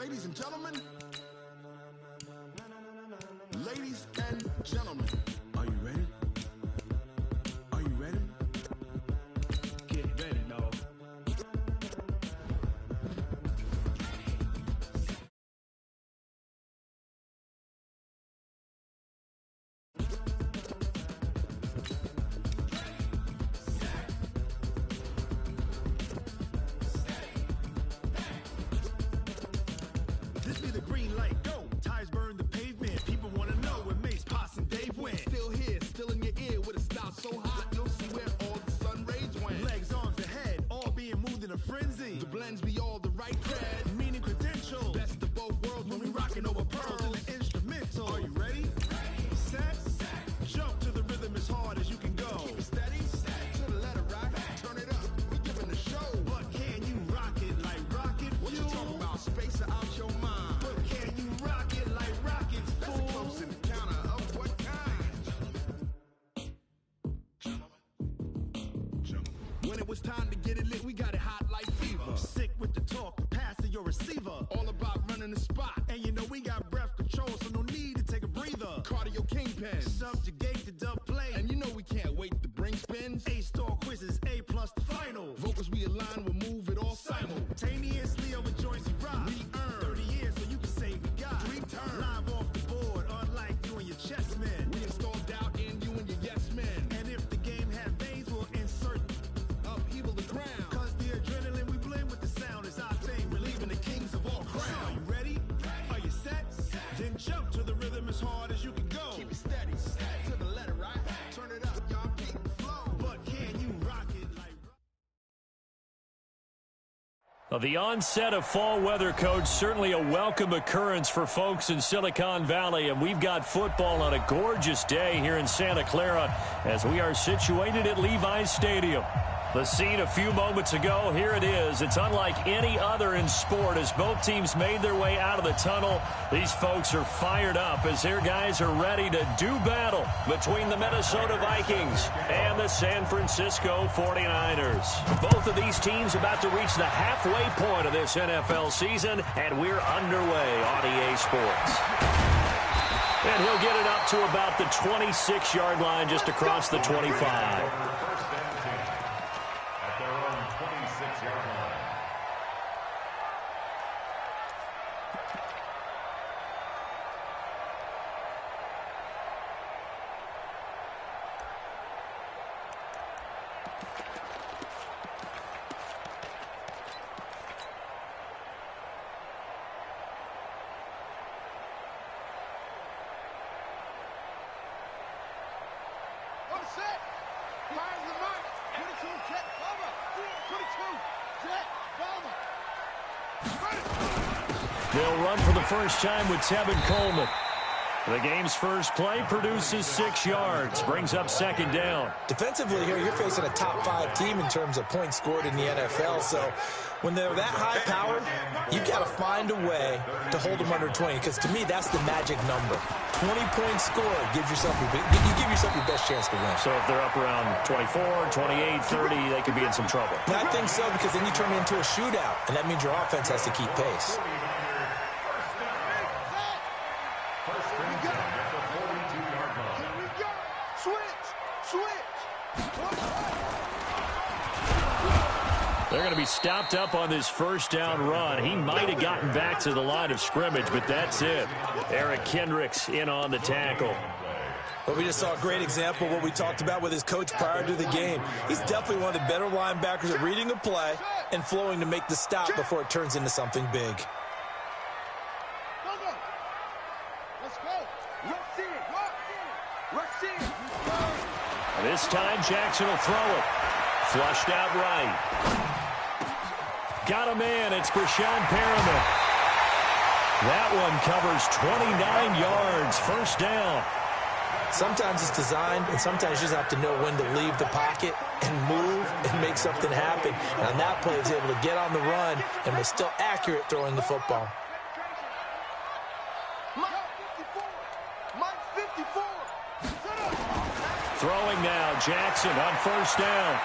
Ladies and gentlemen, are you ready? Are you ready? Get ready, dog. This be the green light, go. Tires burn the pavement. People want to know where Mace, Pops, and Dave went. Still here, still in your ear with a style so hot, you'll see where all the sun rays went. Legs, arms, and head, all being moved in a frenzy. The blends be all the right cred, meaning credential. Best of both worlds when we rockin' over pearls in the instrumental. Are you ready? Set, jump to the rhythm as hard as you can go. Keep it steady, to the letter rock, turn it up. We giving the show. But can you rock it like rocket fuel? What you talking about? Space out your mind. But can you rock it like rockets, fool? That's a close encounter of what kind? When it was time to get it lit, we got it hot like fever. Sick with the talk, passing your receiver. All about running the spot. And you know we got breath control, so no need to take a breather. Cardio kingpin, subjugate the dub play. And you know we can't wait to bring spins. A-star quizzes, A+ the final. Vocals we align, we'll move it all simultaneously over joints we rock. We earn 30 years, so you can say we got 3 turns. Live off the board, unlike you and your chess men. We install doubt in you and your yes men. And if the game had veins, we'll insert upheaval the ground. Cause the adrenaline we blend with the sound is our thing, relieving the kings of all crowns. So are you ready? Are you set? Then jump to the rhythm as hard as you can go. Keep it steady, to the letter, right? Turn it up, y'all keep the flow. But can you rock it like... Well, the onset of fall weather, Coach, certainly a welcome occurrence for folks in Silicon Valley. And we've got football on a gorgeous day here in Santa Clara as we are situated at Levi's Stadium. The scene a few moments ago, here it is. It's unlike any other in sport as both teams made their way out of the tunnel. These folks are fired up as their guys are ready to do battle between the Minnesota Vikings and the San Francisco 49ers. Both of these teams about to reach the halfway point of this NFL season, and we're underway on EA Sports. And he'll get it up to about the 26-yard line just across the 25. They'll run for the first time with Tevin Coleman. The game's first play produces 6 yards, brings up second down. Defensively here, you're facing a top 5 team in terms of points scored in the NFL. So when they're that high powered, you've got to find a way to hold them under 20. Because to me, that's the magic number. 20 points scored gives yourself you give yourself your best chance to win. So if they're up around 24, 28, 30, they could be in some trouble. I think so, because then you turn it into a shootout, and that means your offense has to keep pace. They're going to be stopped up on this first down run. He might have gotten back to the line of scrimmage, but that's it. Eric Kendricks in on the tackle. Well, we just saw a great example of what we talked about with his coach prior to the game. He's definitely one of the better linebackers at reading a play and flowing to make the stop before it turns into something big. This time, Jackson will throw it. Flushed out right. Got a man. It's Brashon Perriman. That one covers 29 yards. First down. Sometimes it's designed, and sometimes you just have to know when to leave the pocket and move and make something happen. And on that play, he was able to get on the run and was still accurate throwing the football. Throwing now, Jackson on first down.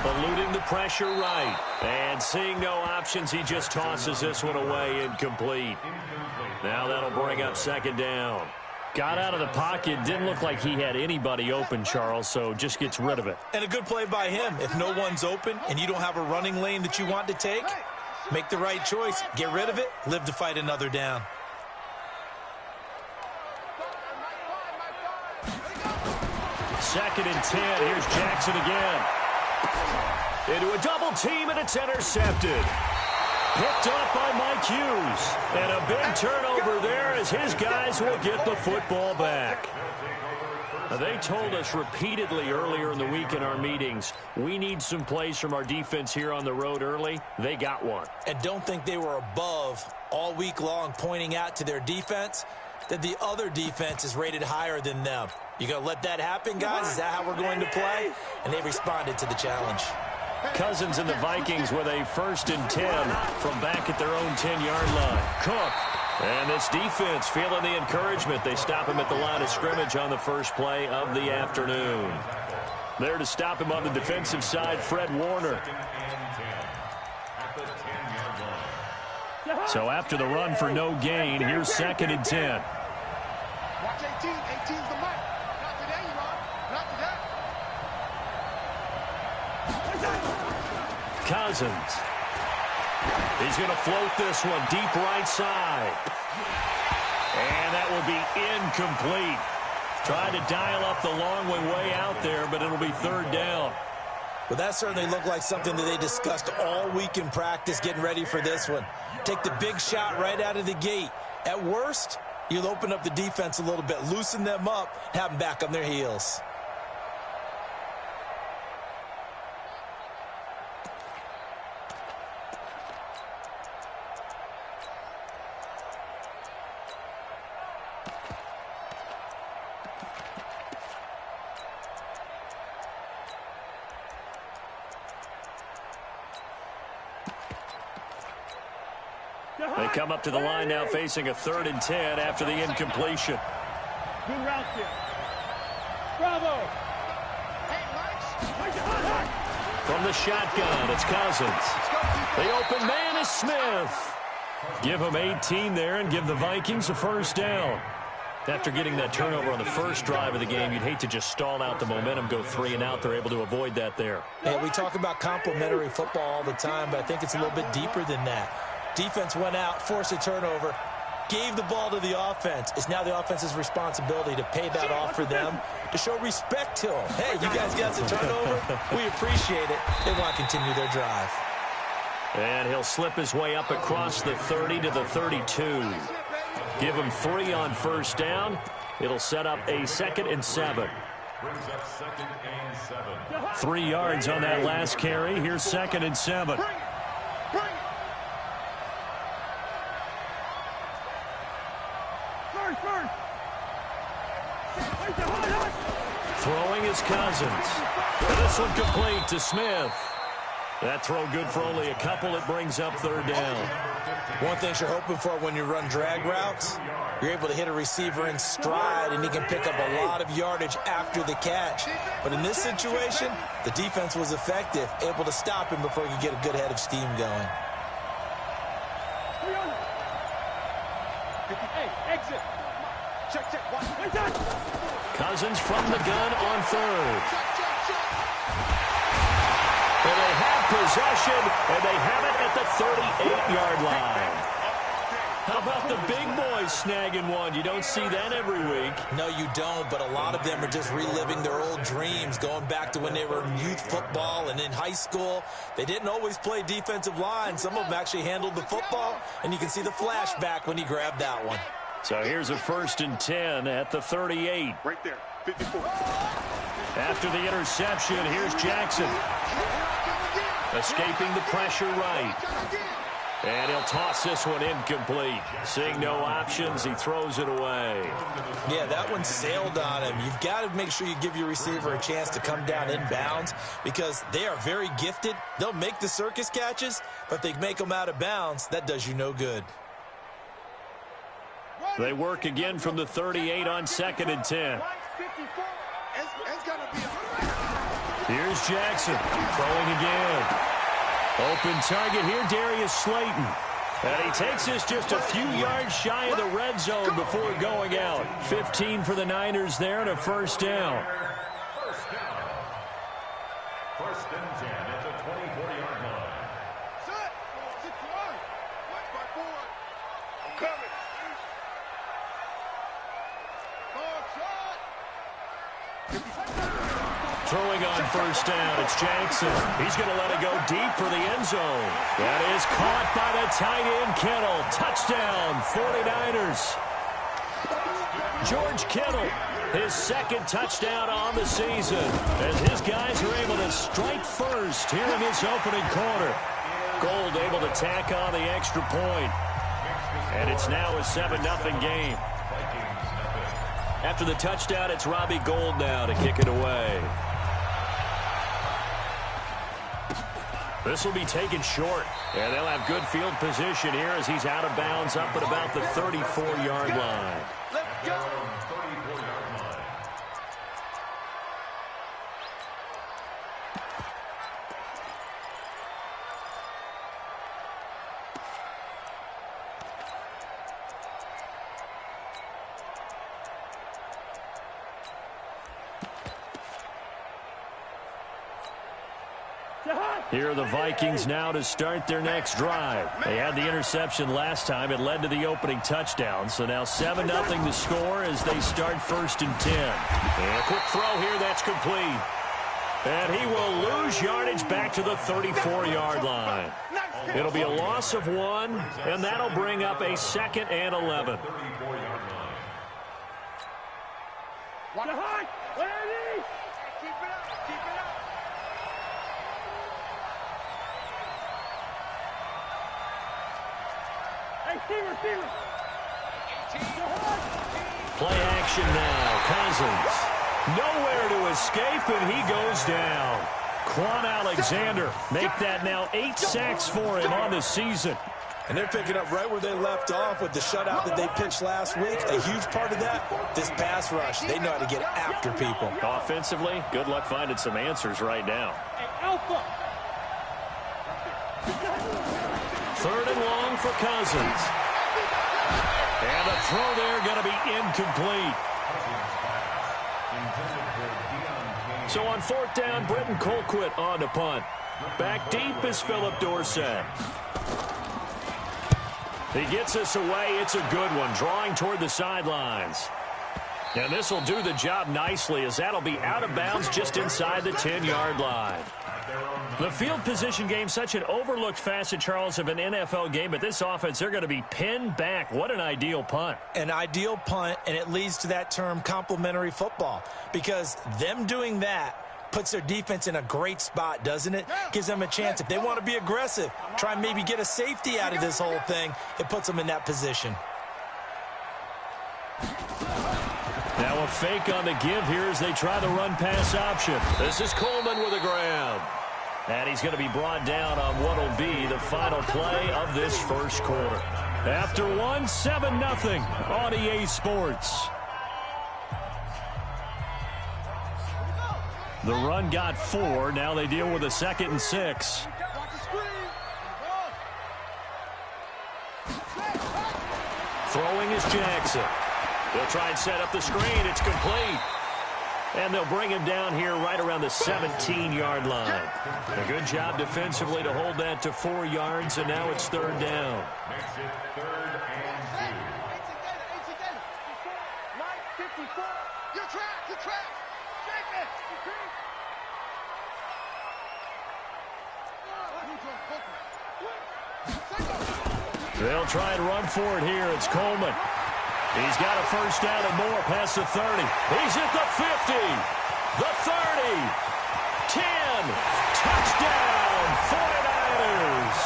Eluding the pressure right. And seeing no options, he just tosses this one away incomplete. Now that'll bring up second down. Got out of the pocket. Didn't look like he had anybody open, Charles, so just gets rid of it. And a good play by him. If no one's open and you don't have a running lane that you want to take, make the right choice. Get rid of it. Live to fight another down. Second and 10. Here's Jackson again. Into a double team, and it's intercepted. Picked up by Mike Hughes. And a big turnover there as his guys will get the football back. Now, they told us repeatedly earlier in the week in our meetings, we need some plays from our defense here on the road early. They got one. And don't think they were above all week long pointing out to their defense that the other defense is rated higher than them. You going to let that happen, guys? Is that how we're going to play? And they responded to the challenge. Cousins and the Vikings with a 1st and 10 from back at their own 10-yard line. Cook. And this defense feeling the encouragement. They stop him at the line of scrimmage on the first play of the afternoon. There to stop him on the defensive side, Fred Warner. So after the run for no gain, here's 2nd and 10. Watch 18. 18's the mark. Not today, Ron. Not today. Cousins. He's going to float this one deep right side. And that will be incomplete. Tried to dial up the long way out there, but it'll be 3rd down. Well, that certainly looked like something that they discussed all week in practice getting ready for this one. Take the big shot right out of the gate. At worst, you'll open up the defense a little bit, loosen them up, have them back on their heels. They come up to the line now facing a 3rd and 10 after the incompletion. Good route here. Bravo. From the shotgun, it's Cousins. The open man is Smith. Give him 18 there and give the Vikings a 1st down. After getting that turnover on the first drive of the game, you'd hate to just stall out the momentum, go 3 and out. They're able to avoid that there. Hey, we talk about complementary football all the time, but I think it's a little bit deeper than that. Defense went out, forced a turnover, gave the ball to the offense. It's now the offense's responsibility to pay that off for them, to show respect to them. Hey, you guys got the turnover. We appreciate it. They want to continue their drive. And he'll slip his way up across the 30 to the 32. Give him 3 on 1st down. It'll set up a 2nd and 7. 3 yards on that last carry. Here's 2nd and 7. Throwing is Cousins. And this one complete to Smith. That throw good for only a couple. It brings up 3rd down. One thing you're hoping for when you run drag routes, you're able to hit a receiver in stride, and he can pick up a lot of yardage after the catch. But in this situation, the defense was effective, able to stop him before he could get a good head of steam going. Hey, exit. Check. Cousins from the gun on 3rd. And they have possession, and they have it at the 38-yard line. How about the big boys snagging one? You don't see that every week. No, you don't, but a lot of them are just reliving their old dreams, going back to when they were in youth football and in high school. They didn't always play defensive line. Some of them actually handled the football, and you can see the flashback when he grabbed that one. So here's a 1st and 10 at the 38. Right there, 54. After the interception, here's Jackson. Escaping the pressure right. And he'll toss this one incomplete. Seeing no options, he throws it away. Yeah, that one sailed on him. You've got to make sure you give your receiver a chance to come down inbounds because they are very gifted. They'll make the circus catches, but if they make them out of bounds, that does you no good. They work again from the 38 on 2nd and 10. It's going to be a Here's Jackson throwing again. Open target here, Darius Slayton. And he takes this just a few yards shy of the red zone before going out. 15 for the Niners there and a first down. First and 10 at the 24-yard line. Set. 6-1. Watch my board. I'm coming. Long shot. Throwing on first down, it's Jackson. He's going to let it go deep for the end zone. That is caught by the tight end, Kittle. Touchdown, 49ers. George Kittle, his second touchdown on the season, as his guys are able to strike first here in this opening quarter. Gold able to tack on the extra point. And it's now a 7-0 game. After the touchdown, it's Robbie Gould now to kick it away. This will be taken short, and they'll have good field position here as he's out of bounds up at about the 34-yard line. Let's go. Here are the Vikings now to start their next drive. They had the interception last time. It led to the opening touchdown. So now 7-0 to score as they start first and 10. And a quick throw here. That's complete. And he will lose yardage back to the 34-yard line. It'll be a loss of 1, and that'll bring up a 2nd and 11. Keep it up. Keep it up. Play action now. Cousins. Nowhere to escape, and he goes down. Quan Alexander make that now 8 sacks for him on the season. And they're picking up right where they left off with the shutout that they pitched last week. A huge part of that, this pass rush. They know how to get after people. Offensively, good luck finding some answers right now. Third and long for Cousins. And the throw there going to be incomplete. So on 4th down, Britton Colquitt on to punt. Back deep is Philip Dorsett. He gets us away. It's a good one, drawing toward the sidelines. And this will do the job nicely as that'll be out of bounds just inside the 10-yard line. The field position game, such an overlooked facet, Charles, of an NFL game, but this offense, they're going to be pinned back. What an ideal punt. An ideal punt, and it leads to that term complementary football, because them doing that puts their defense in a great spot, doesn't it? Gives them a chance. If they want to be aggressive, try and maybe get a safety out of this whole thing, it puts them in that position. Now a fake on the give here as they try the run-pass option. This is Coleman with a grab. And he's going to be brought down on what will be the final play of this first quarter. After 7-0 on EA Sports. The run got 4. Now they deal with a 2nd and 6. Throwing is Jackson. They'll try and set up the screen. It's complete. And they'll bring him down here right around the 17-yard line. A good job defensively to hold that to 4 yards, and now it's 3rd down. Makes it 3rd and 2. Your track. Shake it. They'll try and run for it here. It's Coleman. He's got a first down and more past the 30. He's at the 50, the 30, 10. Touchdown, 49ers.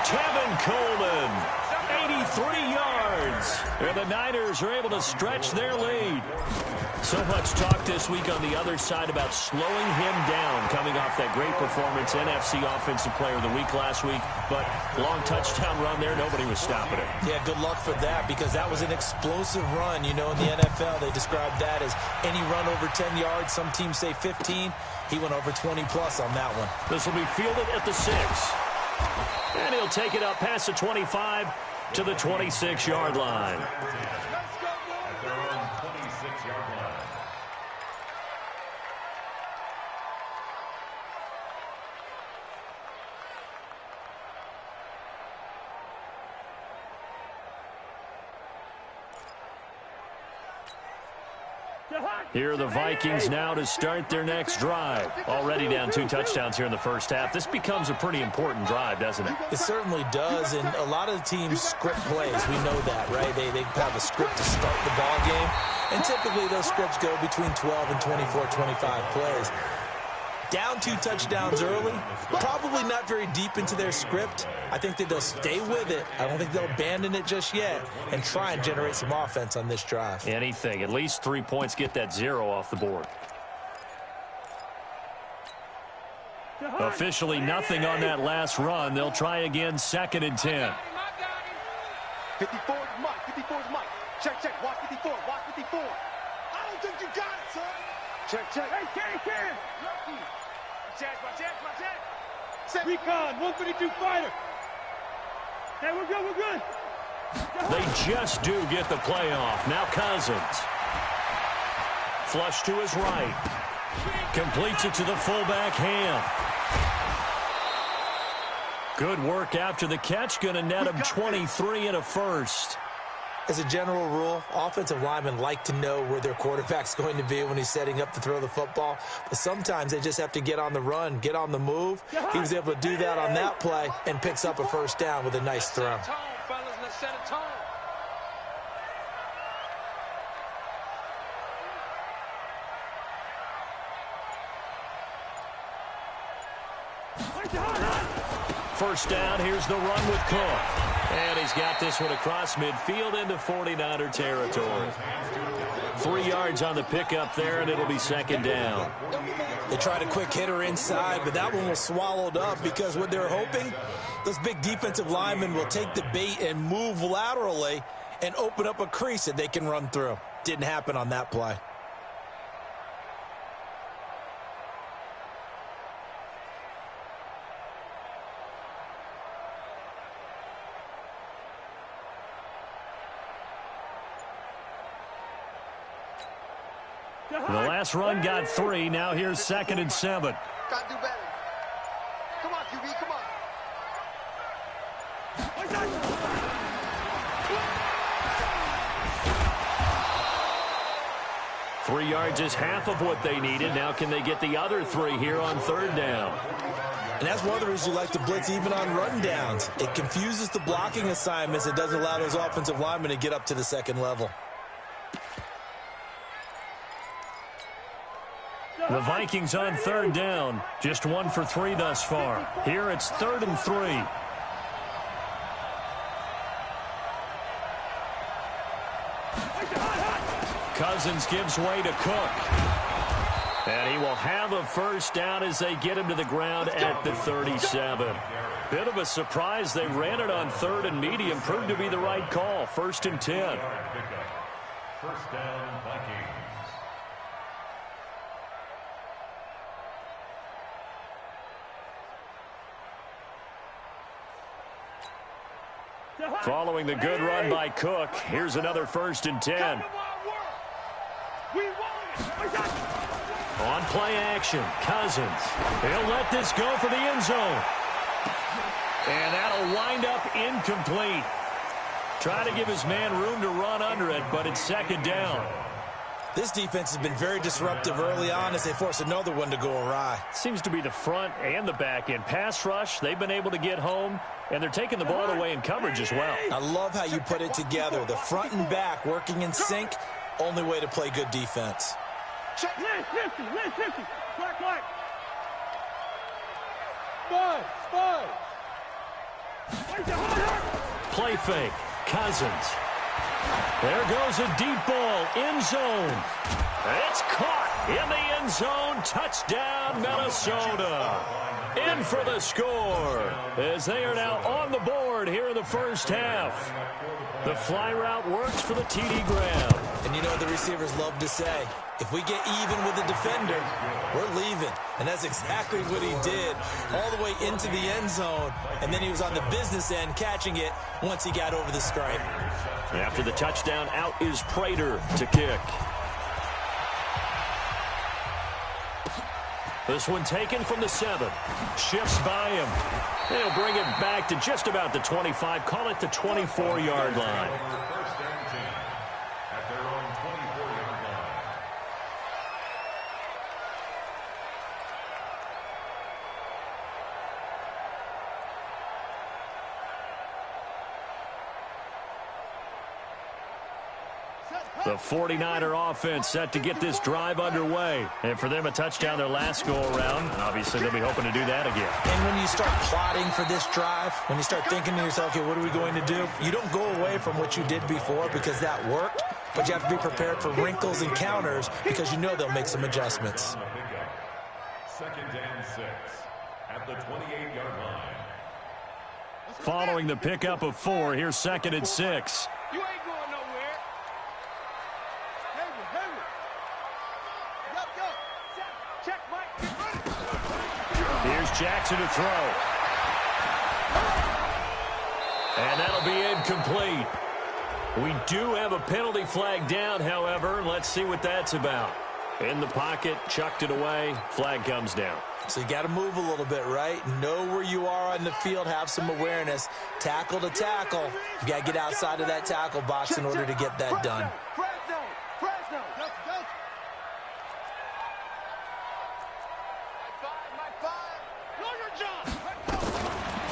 Tevin Coleman, 83 yards. And the Niners are able to stretch their lead. So much talk this week on the other side about slowing him down coming off that great performance, NFC Offensive Player of the Week last week. But long touchdown run there, nobody was stopping it. Yeah, good luck for that because that was an explosive run. You know, in the NFL, they describe that as any run over 10 yards. Some teams say 15. He went over 20-plus on that one. This will be fielded at the 6. And he'll take it up past the 25 to the 26-yard line. At their own 26-yard line. Here are the Vikings now to start their next drive. Already down 2 touchdowns here in the first half. This becomes a pretty important drive, doesn't it? It certainly does, and a lot of the teams script plays. We know that, right? They have a script to start the ball game, and typically those scripts go between 12 and 24, 25 plays. Down 2 touchdowns early, probably not very deep into their script. I think that they'll stay with it. I don't think they'll abandon it just yet and try and generate some offense on this drive. Anything. At least 3 points, get that 0 off the board. Officially nothing on that last run. They'll try again, 2nd and 10. 54 is Mike. 54 is Mike. Check, check. Watch 54. Watch 54. I don't think you got it, son. Check, check. Hey, Ken. Lucky. Check. Recon, 152 fighter. Hey, we're good. They just do get the play off. Now Cousins. Flush to his right. Completes it to the fullback, Ham. Good work after the catch. Going to net him 23 and a first. As a general rule, offensive linemen like to know where their quarterback's going to be when he's setting up to throw the football. But sometimes they just have to get on the run, get on the move. He was able to do that on that play and picks up a first down with a nice throw. First down, here's the run with Cook. And he's got this one across midfield into 49er territory. 3 yards on the pickup there, and it'll be 2nd down. They tried a quick hitter inside, but that one was swallowed up because what they're hoping, those big defensive linemen will take the bait and move laterally and open up a crease that they can run through. Didn't happen on that play. The last run got 3. Now here's 2nd and 7. Gotta do better. Come on, QB, come on. 3 yards is half of what they needed. Now can they get the other 3 here on 3rd down? And that's one of the reasons you like to blitz even on run downs. It confuses the blocking assignments. It doesn't allow those offensive linemen to get up to the 2nd level. The Vikings on 3rd down. Just 1 for 3 thus far. Here it's 3rd and 3. Cousins gives way to Cook. And he will have a first down as they get him to the ground at the 37. Bit of a surprise. They ran it on 3rd and medium. Proved to be the right call. 1st and 10. First down, Vikings. Following the good run by Cook, here's another 1st and 10. On play action, Cousins. He'll let this go for the end zone. And that'll wind up incomplete. Try to give his man room to run under it, but it's 2nd down. This defense has been very disruptive early on as they force another one to go awry. Seems to be the front and the back end. Pass rush, they've been able to get home, and they're taking the ball away in coverage as well. I love how you put it together. The front and back working in sync, only way to play good defense. Check. 50. Black. 5. Play fake. Cousins. There goes a deep ball, end zone. It's caught in the end zone. Touchdown, Minnesota. In for the score as they are now on the board here in the first half. The fly route works for the TD grab. And you know what the receivers love to say? If we get even with the defender, we're leaving. And that's exactly what he did, all the way into the end zone. And then he was on the business end catching it once he got over the stripe. After the touchdown, out is Prater to kick. This one taken from the 7. Shifts by him. They'll bring it back to just about the 25. Call it the 24-yard line. First down 10 at their own 24-yard line. The 49er offense set to get this drive underway. And for them, a touchdown their last go-around. And obviously, they'll be hoping to do that again. And when you start plotting for this drive, when you start thinking to yourself, okay, what are we going to do? You don't go away from what you did before because that worked, but you have to be prepared for wrinkles and counters because you know they'll make some adjustments. Second down 6 at the 28-yard line. Following the pickup of 4, here's 2nd and 6. You ain't going nowhere. Check, Mike. Get ready. Here's Jackson to throw. And that'll be incomplete. We do have a penalty flag down, however. Let's see what that's about. In the pocket, chucked it away. Flag comes down. So you got to move a little bit, right? Know where you are on the field, have some awareness. Tackle to tackle. You got to get outside of that tackle box in order to get that done. Fresno.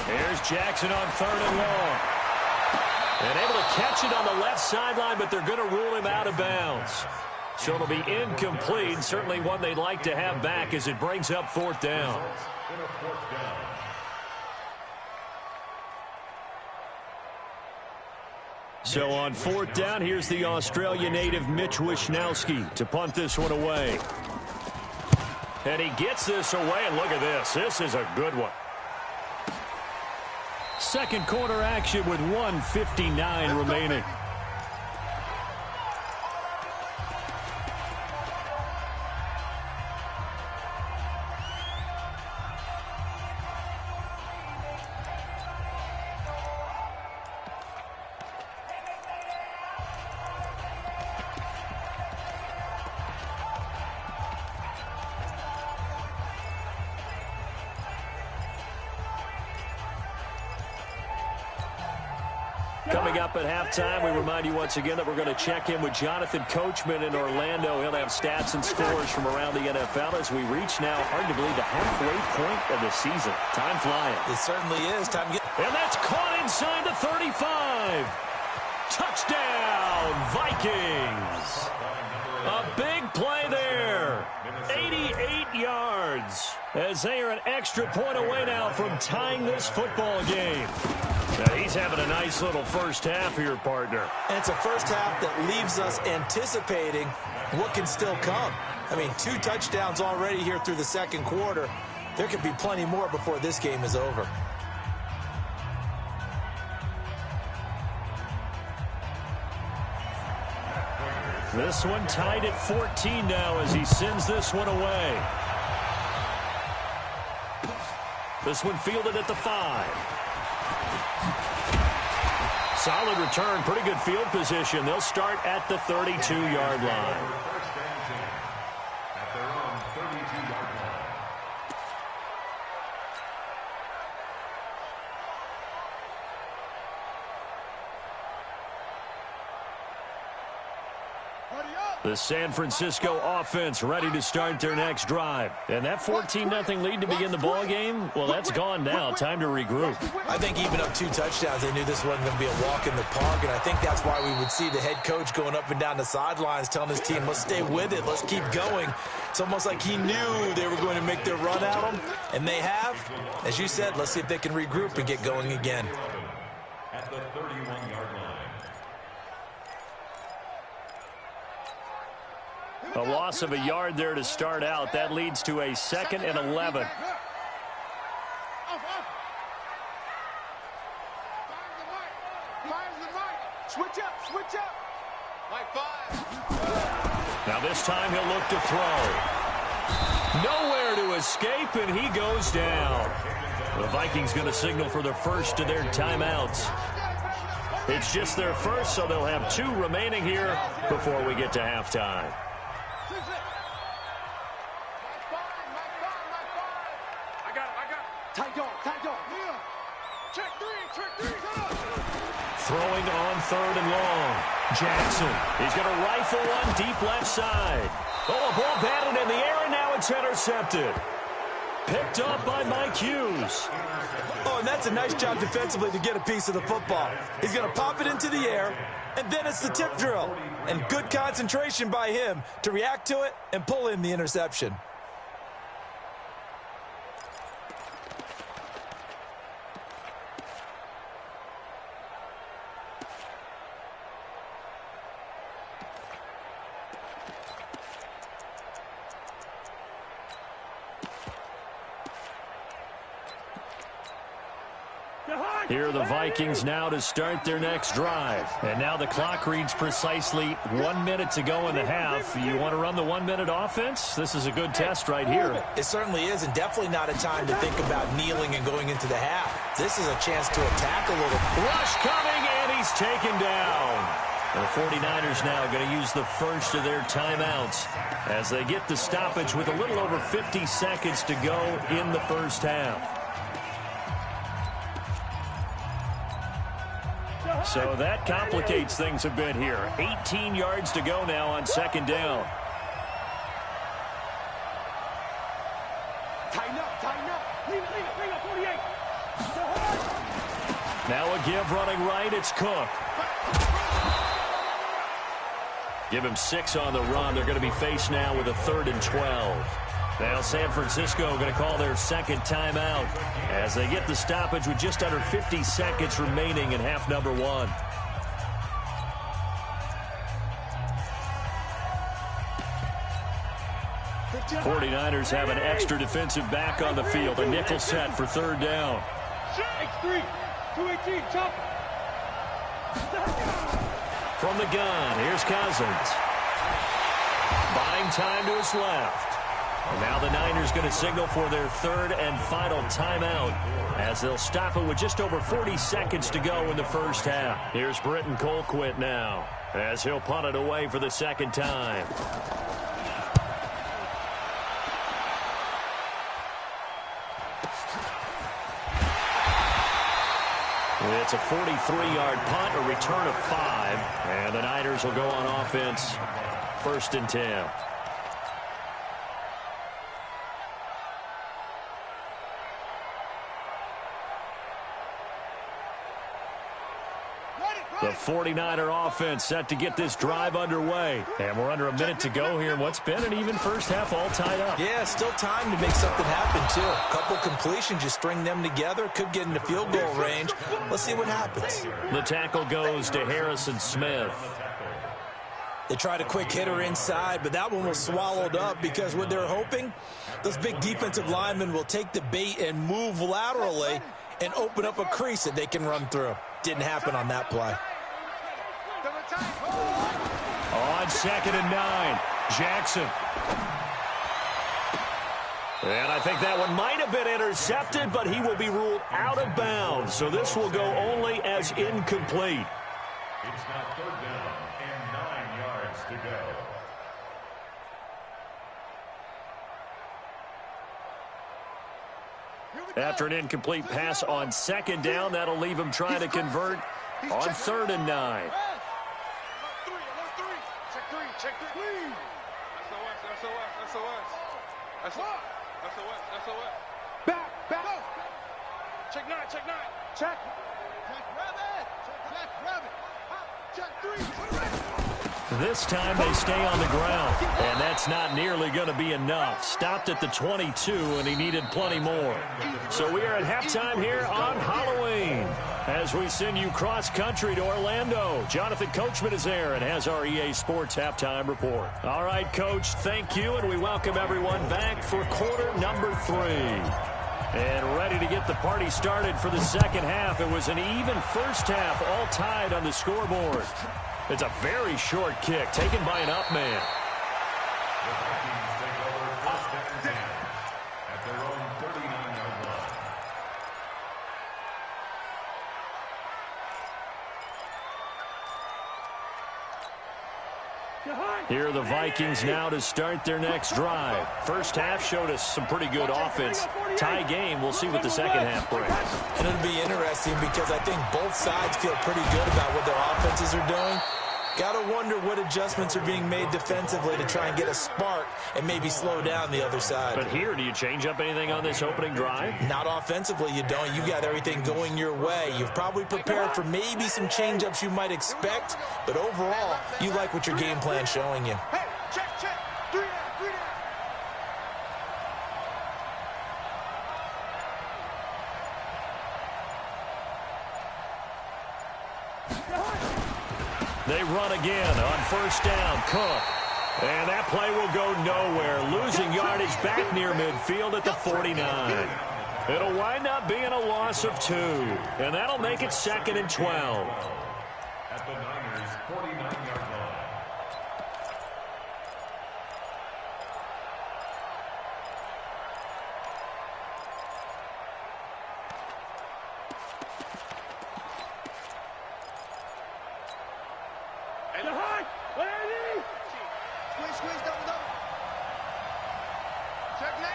Here's Jackson on 3rd and long. And able to catch it on the left sideline, but they're going to rule him out of bounds. So it'll be incomplete. Certainly one they'd like to have back as it brings up 4th down. So on 4th down, here's the Australia native Mitch Wishnowski to punt this one away. And he gets this away, and look at this. This is a good one. Second quarter action with 1:59 remaining. Coming up at halftime, we remind you once again that we're going to check in with Jonathan Coachman in Orlando. He'll have stats and scores from around the NFL as we reach now, hard to believe, the halfway point of the season. Time flying. It certainly is. Time to get... And that's caught inside the 35. Touchdown, Vikings. A big play there. 88 yards as they are an extra point away now from tying this football game. Now he's having a nice little first half here, partner. And it's a first half that leaves us anticipating what can still come. I mean, 2 touchdowns already here through the second quarter. There could be plenty more before this game is over. This one tied at 14 now as he sends this one away. This one fielded at the 5. Solid return, pretty good field position. They'll start at the 32-yard line. At their own 32-yard line. The San Francisco offense ready to start their next drive. And that 14-0 lead to begin the ball game, well, that's gone now. Time to regroup. I think even up 2 touchdowns, they knew this wasn't going to be a walk in the park, and I think that's why we would see the head coach going up and down the sidelines telling his team, let's stay with it, let's keep going. It's almost like he knew they were going to make their run at him, and they have. As you said, let's see if they can regroup and get going again. At the 31-yard line. A loss of a yard there to start out. That leads to a 2nd and 11. Switch up, switch up. Like 5. Now this time he'll look to throw. Nowhere to escape, and he goes down. The Vikings going to signal for the first of their timeouts. It's just their first, so they'll have 2 remaining here before we get to halftime. I got it. Tight dog. Yeah. Check 3. Throwing on 3rd and long. Jackson. He's going to rifle one deep left side. Oh, a ball batted in the air, and now it's intercepted. Picked up by Mike Hughes. Oh, and that's a nice job defensively to get a piece of the football. He's going to pop it into the air, and then it's the tip drill. And good concentration by him to react to it and pull in the interception. Here are the Vikings now to start their next drive. And now the clock reads precisely 1 minute to go in the half. You want to run the 1 minute offense? This is a good test right here. It certainly is, and definitely not a time to think about kneeling and going into the half. This is a chance to attack a little. Rush coming, and he's taken down. The 49ers now going to use the first of their timeouts as they get the stoppage with a little over 50 seconds to go in the first half. So that complicates things a bit here. 18 yards to go now on 2nd down. Tighten up. Leave it, 48. Now a give running right. It's Cook. Give him 6 on the run. They're going to be faced now with a 3rd and 12. Now San Francisco going to call their 2nd timeout as they get the stoppage with just under 50 seconds remaining in half number 1. The 49ers have an extra defensive back on the field. A nickel set for 3rd down. X3, 218, chop. From the gun, here's Cousins. Buying time to his left. And now the Niners going to signal for their 3rd and final timeout as they'll stop it with just over 40 seconds to go in the first half. Here's Britton Colquitt now as he'll punt it away for the 2nd time. It's a 43-yard punt, a return of 5, and the Niners will go on offense 1st and 10. The 49er offense set to get this drive underway. And we're under a minute to go here in what's been an even first half, all tied up. Yeah, still time to make something happen, too. A couple completions, you string them together, could get into field goal range. Let's see what happens. The tackle goes to Harrison Smith. They tried a quick hitter inside, but that one was swallowed up because what they're hoping, those big defensive linemen will take the bait and move laterally and open up a crease that they can run through. Didn't happen on that play. On 2nd and 9, Jackson. And I think that one might have been intercepted, but he will be ruled out of bounds. So this will go only as incomplete. It's now 3rd down and 9 yards to go. After an incomplete pass on 2nd down, that'll leave him trying to convert on 3rd and 9. Check 3. SOS. Back. Check 9. Check rabbit. Check 3. This time they stay on the ground, and that's not nearly going to be enough. Stopped at the 22, and he needed plenty more. So we are at halftime here on Halloween. As we send you cross-country to Orlando, Jonathan Coachman is there and has our EA Sports halftime report. All right, Coach, thank you, and we welcome everyone back for quarter number 3. And ready to get the party started for the second half. It was an even first half, all tied on the scoreboard. It's a very short kick taken by an up man. Here are the Vikings now to start their next drive. First half showed us some pretty good offense. Tie game, we'll see what the second half brings. And it'll be interesting because I think both sides feel pretty good about what their offenses are doing. Got to wonder what adjustments are being made defensively to try and get a spark and maybe slow down the other side. But here, do you change up anything on this opening drive? Not offensively, you don't. You got everything going your way. You've probably prepared for maybe some change-ups you might expect, but overall, you like what your game plan's showing you. Hey, check. 3 down. They run again on first down. Cook. And that play will go nowhere. Losing yardage back near midfield at the 49. It'll wind up being a loss of 2. And that'll make it 2nd and 12. At the Niners' 49-yard line. Squeeze, double. Check 99.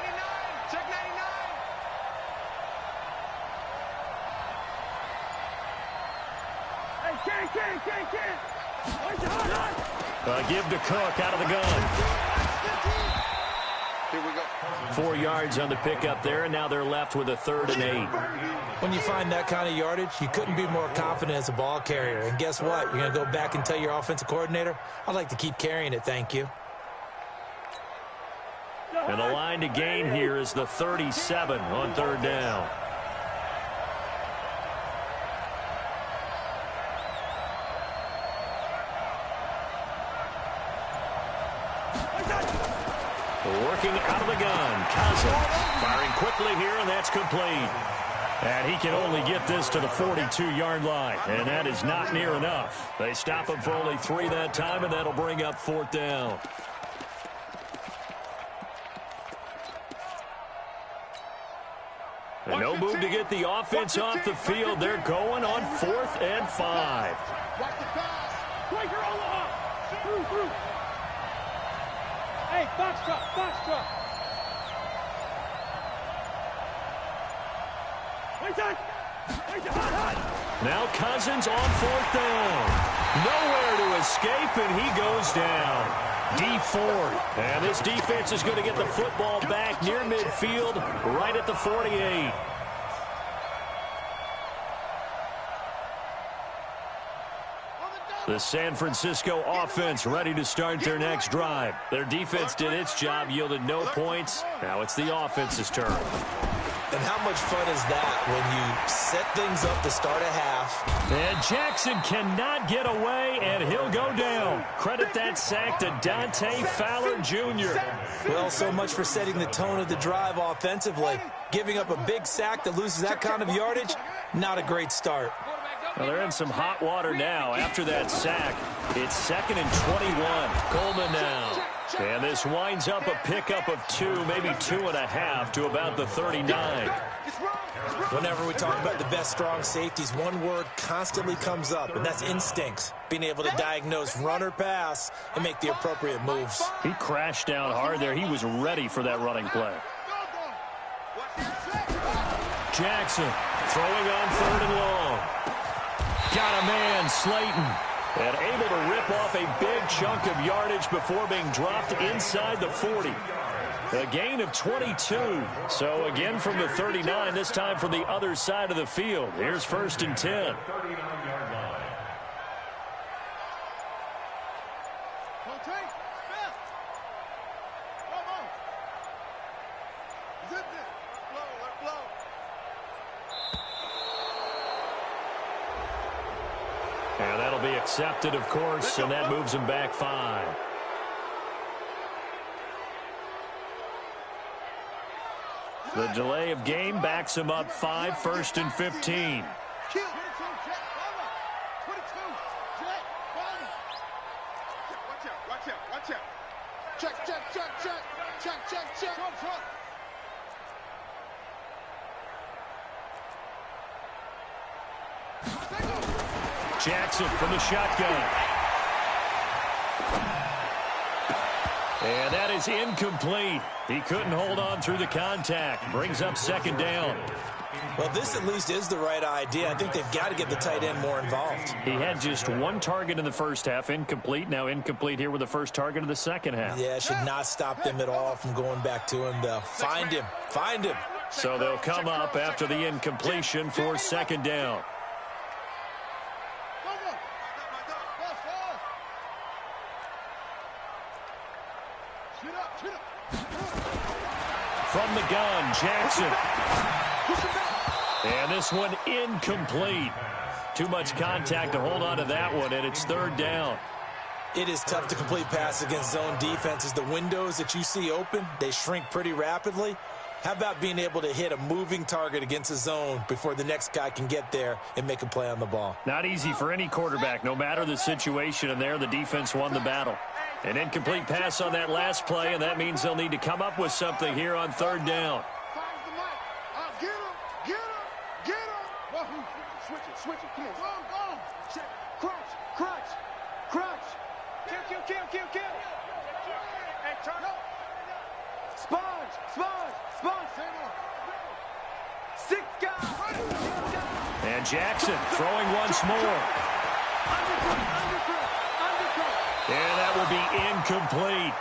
Hey, Give to Cook out of the gun. Here we go. 4 yards on the pickup there, and now they're left with a 3rd and 8. When you find that kind of yardage, you couldn't be more confident as a ball carrier. And guess what? You're going to go back and tell your offensive coordinator, I'd like to keep carrying it, thank you. And the line to gain here is the 37 on 3rd down. Working out of the gun. Cousins firing quickly here, and that's complete. And he can only get this to the 42-yard line, and that is not near enough. They stop him for only 3 that time, and that'll bring up 4th down. And no move to get the offense off the field. They're going on 4th and 5. Watch the pass. Breaker on the up. Through. Hey, box truck. Now Cousins on 4th down. Nowhere to escape, and he goes down. D Ford. And this defense is going to get the football back near midfield, right at the 48. The San Francisco offense ready to start their next drive. Their defense did its job, yielded no points. Now it's the offense's turn. And how much fun is that when you set things up to start a half? And Jackson cannot get away, and he'll go down. Credit that sack to Dante Fowler Jr. Well, so much for setting the tone of the drive offensively. Giving up a big sack that loses that kind of yardage, not a great start. Well, they're in some hot water now. After that sack, it's 2nd and 21. Coleman now. And this winds up a pickup of 2, maybe 2.5 to about the 39. Whenever we talk about the best strong safeties, one word constantly comes up, and that's instincts. Being able to diagnose run or pass and make the appropriate moves. He crashed down hard there. He was ready for that running play. Jackson throwing on 3rd and long. Got a man, Slayton. And able to rip off a big chunk of yardage before being dropped inside the 40. A gain of 22. So again from the 39, this time from the other side of the field. Here's 1st and 10. And that'll be accepted, of course, and that moves him back 5. The delay of game backs him up 5, 1st and 15. Check. Jackson from the shotgun. And that is incomplete. He couldn't hold on through the contact. Brings up 2nd down. Well, this at least is the right idea. I think they've got to get the tight end more involved. He had just 1 target in the first half, incomplete. Now incomplete here with the first target of the second half. Yeah, it should not stop them at all from going back to him, though. Find him. So they'll come up after the incompletion for 2nd down. From the gun, Jackson. And this one incomplete. Too much contact to hold on to that one, and it's 3rd down. It is tough to complete passes against zone defenses. The windows that you see open, they shrink pretty rapidly. How about being able to hit a moving target against a zone before the next guy can get there and make a play on the ball? Not easy for any quarterback, no matter the situation, and there the defense won the battle. An incomplete pass on that last play, and that means they'll need to come up with something here on 3rd down. Switch it. Come on. Go. Check. Crunch. Kill. Hey, turn up. Sponge. 6 guys. And Jackson throwing once more. And that will be incomplete.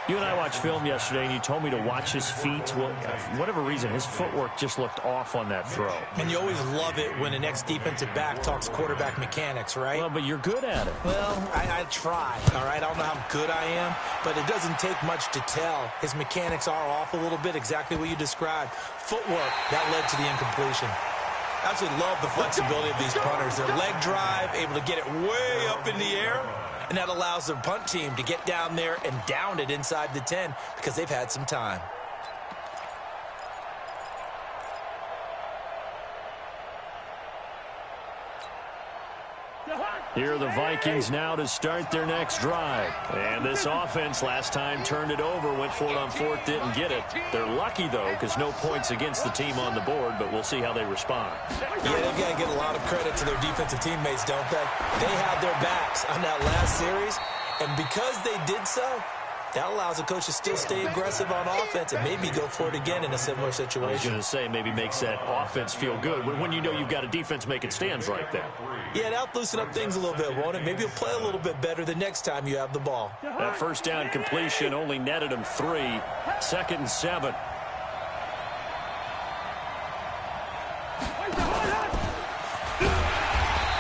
You and I watched film yesterday, and you told me to watch his feet. Well, for whatever reason, his footwork just looked off on that throw. And you always love it when an ex-defensive back talks quarterback mechanics, right? Well, but you're good at it. Well, I try, all right? I don't know how good I am, but it doesn't take much to tell. His mechanics are off a little bit, exactly what you described. Footwork, that led to the incompletion. I absolutely love the flexibility of these punters. Their leg drive, able to get it way up in the air, and that allows the punt team to get down there and down it inside the 10 because they've had some time. Here are the Vikings now to start their next drive. And this offense last time turned it over, went for it on 4th, didn't get it. They're lucky, though, because no points against the team on the board, but we'll see how they respond. Yeah, they've got to get a lot of credit to their defensive teammates, don't they? They had their backs on that last series, and because they did so, that allows the coach to still stay aggressive on offense and maybe go for it again in a similar situation. I was going to say maybe makes that offense feel good when you know you've got a defense making stands right there. Yeah, that'll loosen up things a little bit, won't it? Maybe you'll play a little bit better the next time you have the ball. That 1st down completion only netted him 3. 2nd and 7.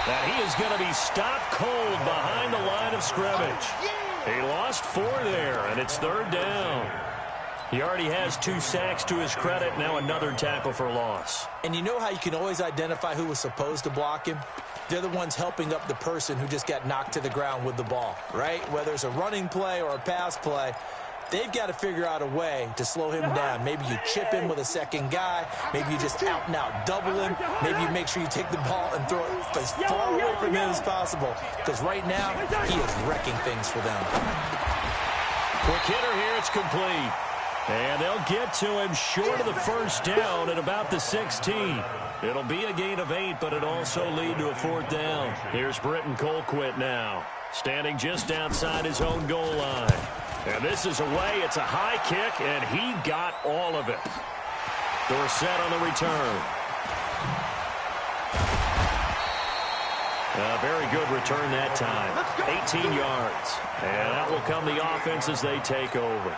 That he is going to be stopped cold behind the line of scrimmage. He lost 4 there, and it's 3rd down. He already has 2 sacks to his credit, now another tackle for loss. And you know how you can always identify who was supposed to block him? They're the ones helping up the person who just got knocked to the ground with the ball, right? Whether it's a running play or a pass play, they've got to figure out a way to slow him down. Maybe you chip him with a second guy. Maybe you just out-and-out double him. Maybe you make sure you take the ball and throw it as far away from him as possible. Because right now, he is wrecking things for them. Quick hitter here, it's complete. And they'll get to him short of the 1st down at about the 16. It'll be a gain of 8, but it also lead to a 4th down. Here's Britton Colquitt now, standing just outside his own goal line. And this is away. It's a high kick, and he got all of it. Dorsett on the return. A very good return that time. 18 yards. And that will come the offense as they take over.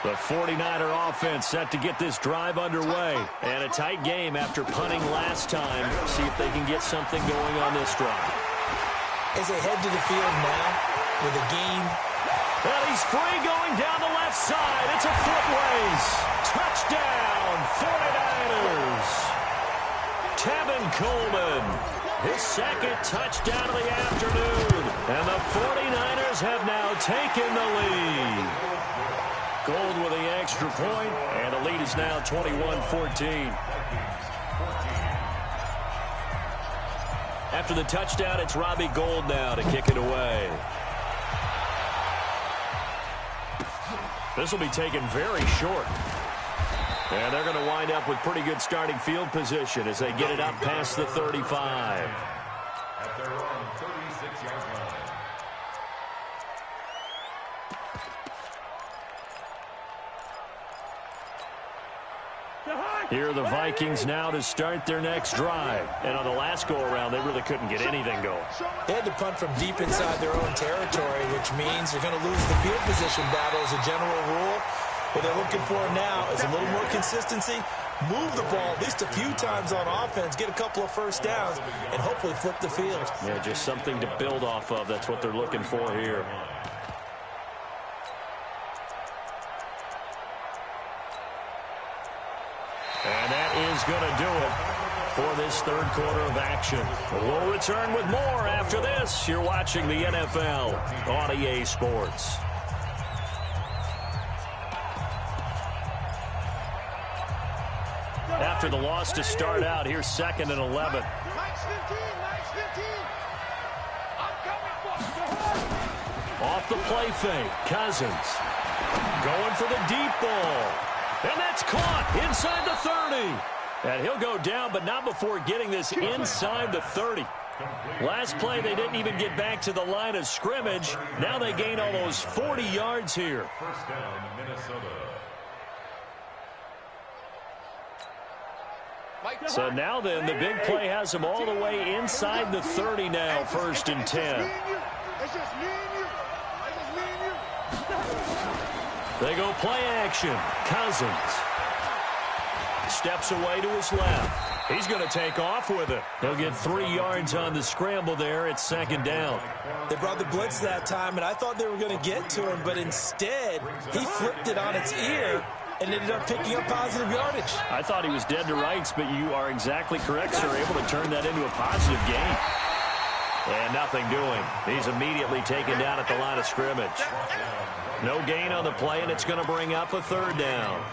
The 49er offense set to get this drive underway. And a tight game after punting last time. See if they can get something going on this drive. As they head to the field now with a gain. And he's free going down the left side. It's a foot race. Touchdown, 49ers. Tevin Coleman. his second touchdown of the afternoon. And the 49ers have now taken the lead. Gold with the extra point, and the lead is now 21-14. After the touchdown, it's Robbie Gould now to kick it away. This will be taken very short. And they're going to wind up with pretty good starting field position as they get it up past the 35. At their own 36-yard line. Here are the Vikings now to start their next drive. And on the last go-around, they really couldn't get anything going. They had to punt from deep inside their own territory, which means they're going to lose the field position battle as a general rule. What they're looking for now is a little more consistency, move the ball at least a few times on offense, get a couple of first downs, and hopefully flip the field. Yeah, just something to build off of. That's what they're looking for here. And that is going to do it for this third quarter of action. We'll return with more after this. You're watching the NFL on EA Sports. After the loss to start out, here's 2nd and 11. Off the play fake, Cousins going for the deep ball. And that's caught inside the 30. And he'll go down, but not before getting this inside the 30. Last play, they didn't even get back to the line of scrimmage. Now they gain almost 40 yards here. First down, Minnesota. So now then, the big play has them all the way inside the 30 now, 1st and 10. They go play action. Cousins steps away to his left. He's going to take off with it. He'll get 3 yards on the scramble there. It's 2nd down. They brought the blitz that time, and I thought they were going to get to him, but instead he flipped it on its ear and ended up picking up positive yardage. I thought he was dead to rights, but you are exactly correct, sir. Able to turn that into a positive gain. And nothing doing. He's immediately taken down at the line of scrimmage. No gain on the play, and it's going to bring up a 3rd down.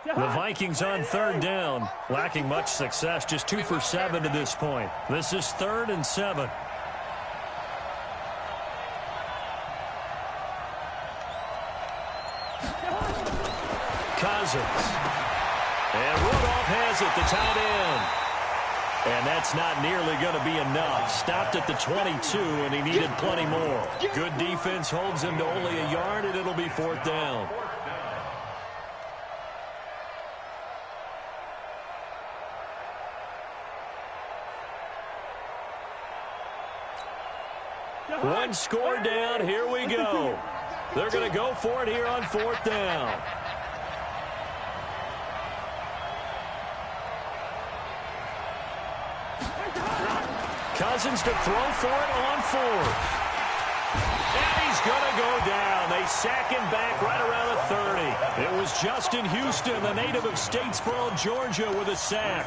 The Vikings on 3rd down, lacking much success, just 2 for 7 to this point. This is 3rd and 7. Cousins. And Rudolph has it, the tight end. And that's not nearly going to be enough. Stopped at the 22, and he needed plenty more. Good defense holds him to only a yard, and it'll be 4th down. One score down. Here we go. They're going to go for it here on 4th down. Cousins to throw for it on 4th. And he's going to go down. They sack him back right around the 30. It was Justin Houston, the native of Statesboro, Georgia, with a sack.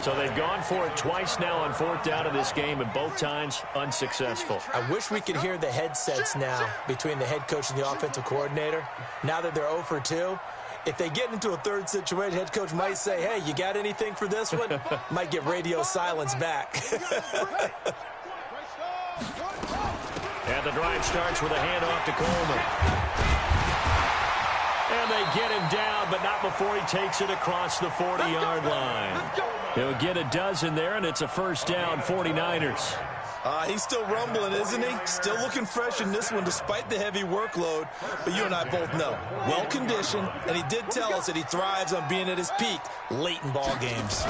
So they've gone for it twice now on 4th down in this game, and both times unsuccessful. I wish we could hear the headsets now between the head coach and the offensive coordinator. Now that they're 0 for 2, if they get into a 3rd situation, head coach might say, hey, you got anything for this one? Might get radio silence back. And the drive starts with a handoff to Coleman. And they get him down, but not before he takes it across the 40-yard line. He'll get a dozen there, and it's a 1st down, 49ers. He's still rumbling, isn't he? Still looking fresh in this one despite the heavy workload. But you and I both know, well-conditioned, and he did tell us that he thrives on being at his peak late in ball games.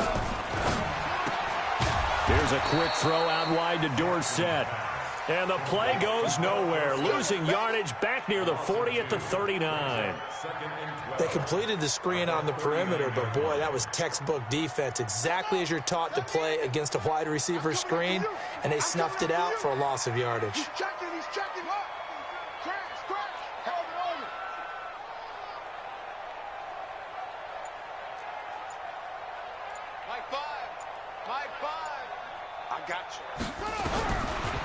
Here's a quick throw out wide to Dorsett. And the play goes nowhere. Losing yardage back near the 40 at the 39. They completed the screen on the perimeter, but boy, that was textbook defense. Exactly as you're taught to play against a wide receiver screen, and they snuffed it out for a loss of yardage. He's checking. Crash. I got you.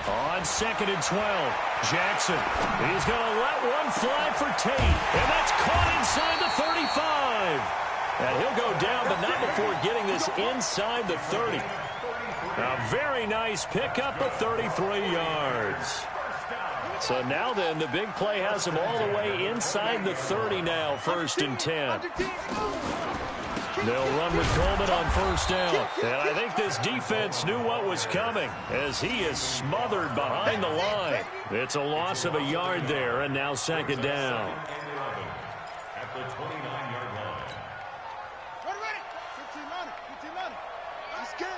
On 2nd and 12, Jackson. He's going to let one fly for Tate. And that's caught inside the 35. And he'll go down, but not before getting this inside the 30. A very nice pickup of 33 yards. So now then, the big play has him all the way inside the 30 now, 1st and 10. They'll run with Coleman on 1st down. And I think this defense knew what was coming as he is smothered behind the line. It's a loss of a yard there, and now 2nd down. At the 29-yard line. Ready. 15 on it. He's scared.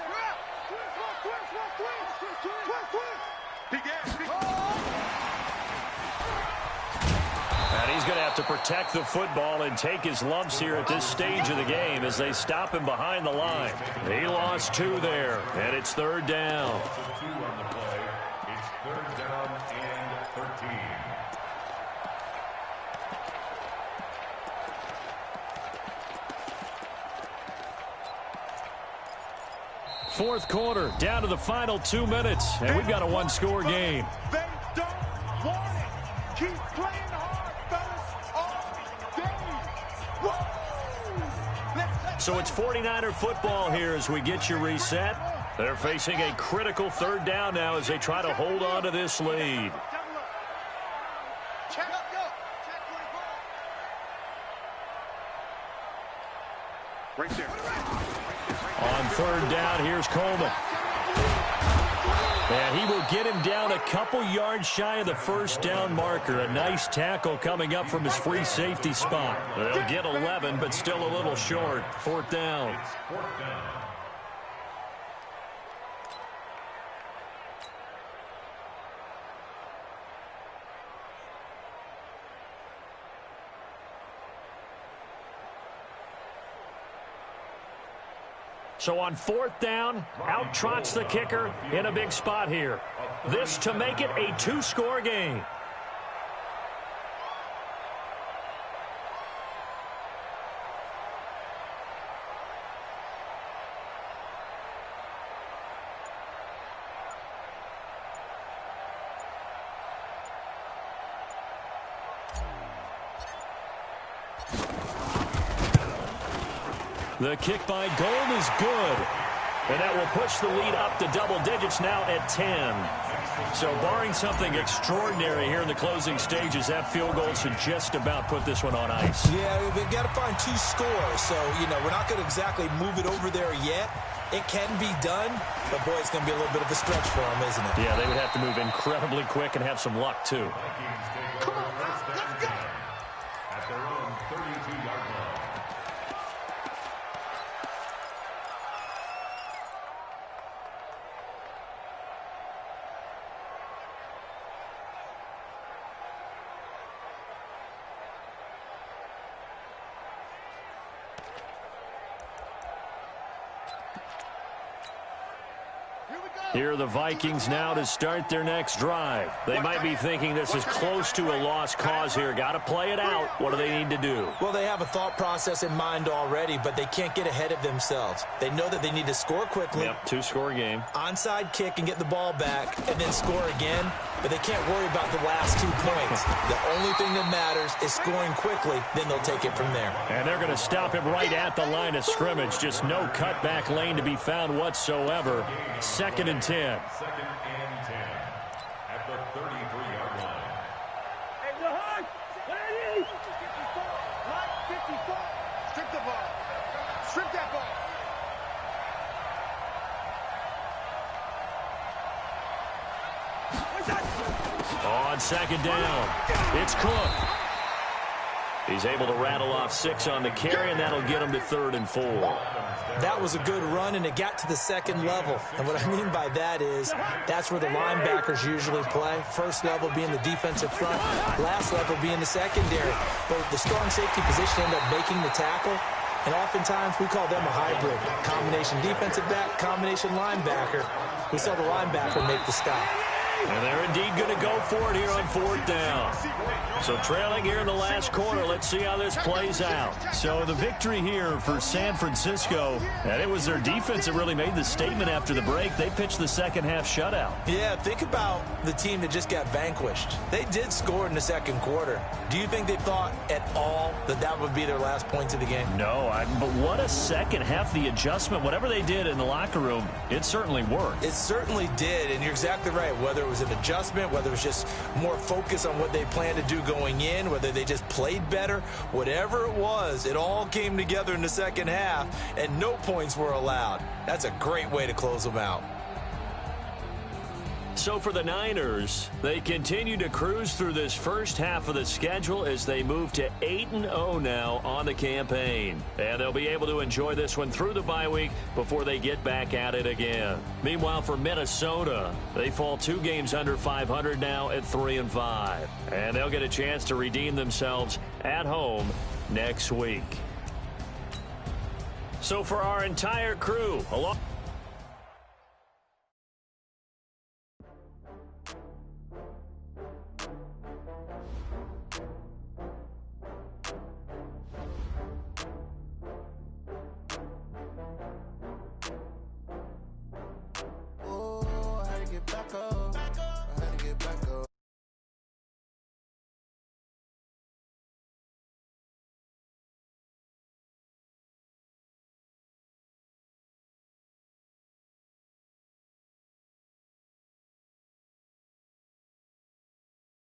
And he's going to have to protect the football and take his lumps here at this stage of the game as they stop him behind the line. He lost 2 there, and it's 3rd down. 2 on the play. It's 3rd down and 13. Fourth quarter, down to the final 2 minutes, and we've got a 1-score game. They don't want it. Keep playing hard, fellas, all day. So it's 49er football here as we get you reset. They're facing a critical 3rd down now as they try to hold on to this lead. Check up, go. Right there. On 3rd down, here's Coleman. And he will get him down a couple yards shy of the 1st down marker. A nice tackle coming up from his free safety spot. They'll get 11, but still a little short. 4th down. It's 4th down. So on 4th down, out trots the kicker in a big spot here. This to make it a 2-score game. The kick by Gold is good. And that will push the lead up to double digits now at 10. So barring something extraordinary here in the closing stages, that field goal should just about put this one on ice. Yeah, we've got to find 2 scores. So, we're not going to exactly move it over there yet. It can be done, but, boy, it's going to be a little bit of a stretch for them, isn't it? Yeah, they would have to move incredibly quick and have some luck, too. Come on, let's go. At their own 32-yard line. Here are the Vikings now to start their next drive. They might be thinking this is close to a lost cause here. Got to play it out. What do they need to do? Well, they have a thought process in mind already, but they can't get ahead of themselves. They know that they need to score quickly. Yep, 2-score game. Onside kick and get the ball back and then score again, but they can't worry about the last 2 points. The only thing that matters is scoring quickly, then they'll take it from there. And they're going to stop him right at the line of scrimmage. Just no cutback lane to be found whatsoever. 2nd and 10. 2nd and 10 at the 33-yard line. Hey, Lahan, ready? 54. Strip the ball. Strip that ball. On 2nd down, it's Cook. He's able to rattle off 6 on the carry, and that'll get him to 3rd and 4. That was a good run, and it got to the 2nd level. And what I mean by that is that's where the linebackers usually play. First level being the defensive front, last level being the secondary. But the strong safety position ended up making the tackle, and oftentimes we call them a hybrid. Combination defensive back, combination linebacker. We saw the linebacker make the stop. And they're indeed going to go for it here on 4th down. So trailing here in the last quarter. Let's see how this plays out. So the victory here for San Francisco, and it was their defense that really made the statement after the break. They pitched the second half shutout. Yeah, think about the team that just got vanquished. They did score in the second quarter. Do you think they thought at all that that would be their last points of the game? No, but what a second half. The adjustment, whatever they did in the locker room, it certainly worked. It certainly did, and you're exactly right. Whether it was an adjustment, whether it was just more focus on what they planned to do going in, whether they just played better, whatever it was, it all came together in the second half, and no points were allowed. That's a great way to close them out. So for the Niners, they continue to cruise through this first half of the schedule as they move to 8-0 now on the campaign. And they'll be able to enjoy this one through the bye week before they get back at it again. Meanwhile, for Minnesota, they fall 2 games under 500 now at 3-5. And they'll get a chance to redeem themselves at home next week. So for our entire crew, along